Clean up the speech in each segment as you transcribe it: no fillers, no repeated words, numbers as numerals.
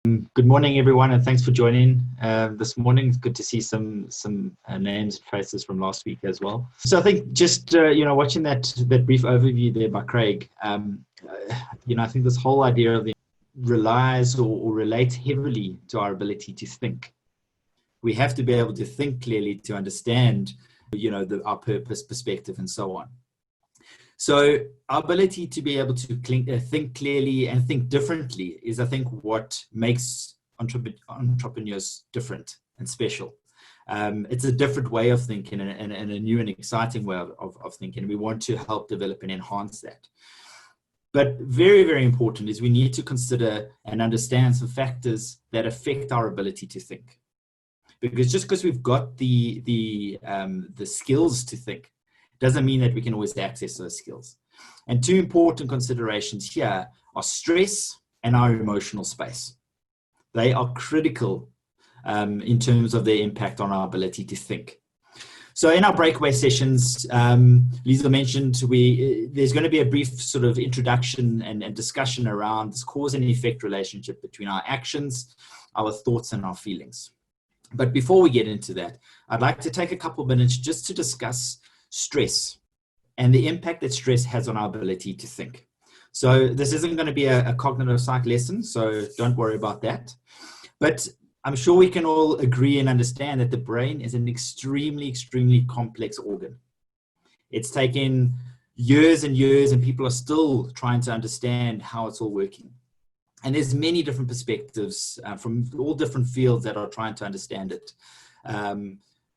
Good morning, everyone, and thanks for joining this morning. It's good to see some names and faces from last week as well. So I think just watching that brief overview there by Craig, I think this whole idea of the relies or relates heavily to our ability to think. We have to be able to think clearly to understand, our purpose, perspective, and so on. So our ability to be able to think clearly and think differently is, I think, what makes entrepreneurs different and special. It's a different way of thinking and a new and exciting way of thinking. We want to help develop and enhance that. But very, very important is we need to consider and understand some factors that affect our ability to think. Because just because we've got the skills to think, doesn't mean that we can always access those skills. And two important considerations here are stress and our emotional space. They are critical in terms of their impact on our ability to think. So in our breakaway sessions, Lisa mentioned there's going to be a brief sort of introduction and discussion around this cause and effect relationship between our actions, our thoughts, and our feelings. But before we get into that, I'd like to take a couple of minutes just to discuss stress and the impact that stress has on our ability to think. So this isn't going to be a cognitive psych lesson, so don't worry about that. But I'm sure we can all agree and understand that the brain is an extremely, extremely complex organ. It's taken years and years, and people are still trying to understand how it's all working. And there's many different perspectives from all different fields that are trying to understand it.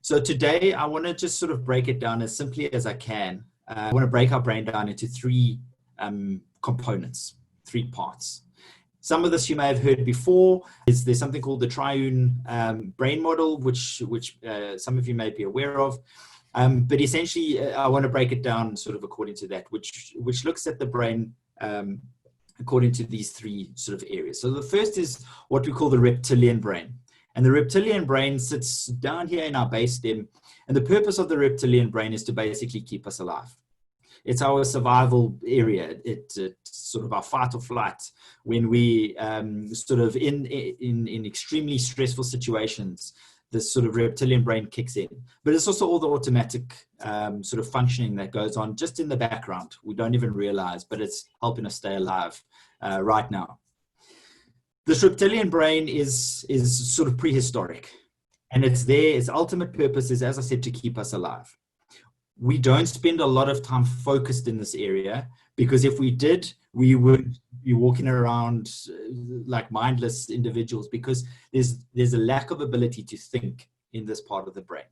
So today, I want to just sort of break it down as simply as I can. I want to break our brain down into three components, three parts. Some of this you may have heard before. There's something called the triune brain model, which some of you may be aware of. But essentially, I want to break it down sort of according to that, which looks at the brain according to these three sort of areas. So the first is what we call the reptilian brain. And the reptilian brain sits down here in our base stem. And the purpose of the reptilian brain is to basically keep us alive. It's our survival area. It's sort of our fight or flight when we sort of in extremely stressful situations, this sort of reptilian brain kicks in. But it's also all the automatic sort of functioning that goes on just in the background. We don't even realize, but it's helping us stay alive right now. This reptilian brain is sort of prehistoric, and it's there. Its ultimate purpose is, as I said, to keep us alive. We don't spend a lot of time focused in this area, because if we did, we would be walking around like mindless individuals, because there's a lack of ability to think in this part of the brain.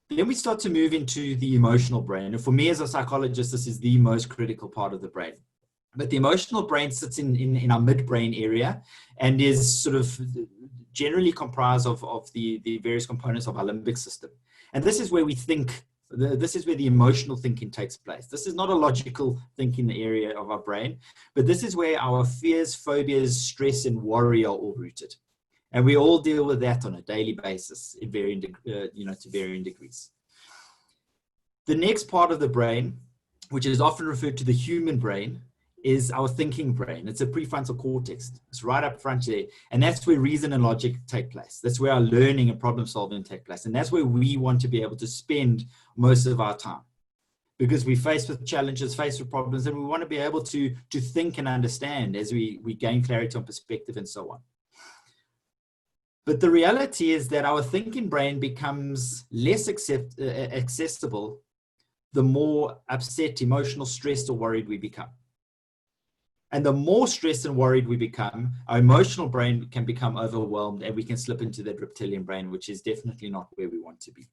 Then we start to move into the emotional brain. And for me as a psychologist, this is the most critical part of the brain. But the emotional brain sits in our midbrain area and is sort of generally comprised of the various components of our limbic system. And this is where we think, this is where the emotional thinking takes place. This is not a logical thinking area of our brain, but this is where our fears, phobias, stress, and worry are all rooted. And we all deal with that on a daily basis in varying, to varying degrees. The next part of the brain, which is often referred to the human brain, is our thinking brain. It's a prefrontal cortex. It's right up front there. And that's where reason and logic take place. That's where our learning and problem solving take place. And that's where we want to be able to spend most of our time, because we're faced with challenges, faced with problems, and we want to be able to think and understand as we gain clarity on perspective and so on. But the reality is that our thinking brain becomes less accessible the more upset, emotional, stressed, or worried we become. And the more stressed and worried we become, our emotional brain can become overwhelmed, and we can slip into that reptilian brain, which is definitely not where we want to be.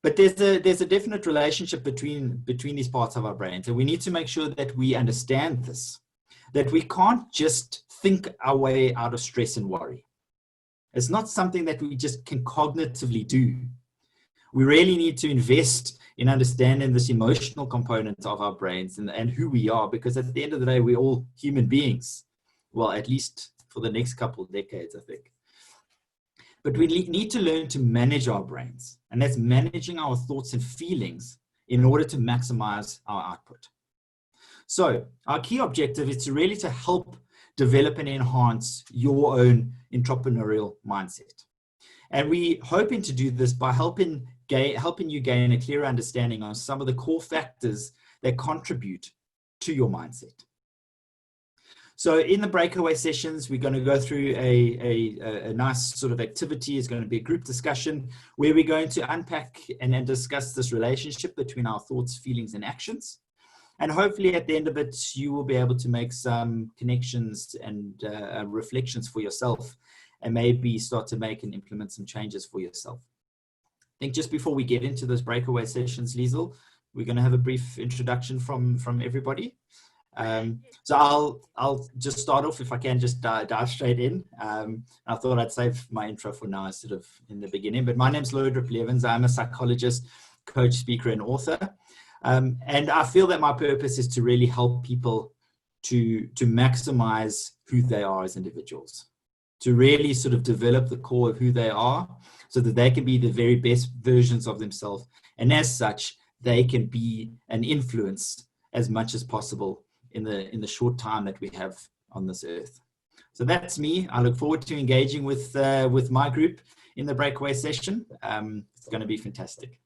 But there's a definite relationship between these parts of our brains, and we need to make sure that we understand this, that we can't just think our way out of stress and worry. It's not something that we just can cognitively do. We really need to invest in understanding this emotional component of our brains and who we are, because at the end of the day, we're all human beings. Well, at least for the next couple of decades, I think. But we need to learn to manage our brains, and that's managing our thoughts and feelings in order to maximize our output. So our key objective is to really help develop and enhance your own entrepreneurial mindset. And we're hoping to do this by helping you gain a clear understanding on some of the core factors that contribute to your mindset. So in the breakaway sessions, we're going to go through a nice sort of activity. It's going to be a group discussion where we're going to unpack and discuss this relationship between our thoughts, feelings, and actions. And hopefully at the end of it, you will be able to make some connections and reflections for yourself, and maybe start to make and implement some changes for yourself. I think just before we get into those breakaway sessions, Liesl, we're going to have a brief introduction from everybody. So I'll just start off, if I can, just dive straight in. I thought I'd save my intro for now, sort of in the beginning. But my name's Lloyd Levens. I'm a psychologist, coach, speaker, and author. And I feel that my purpose is to really help people to maximize who they are as individuals, to really sort of develop the core of who they are so that they can be the very best versions of themselves. And as such, they can be an influence as much as possible in the short time that we have on this earth. So that's me. I look forward to engaging with my group in the breakaway session. It's going to be fantastic.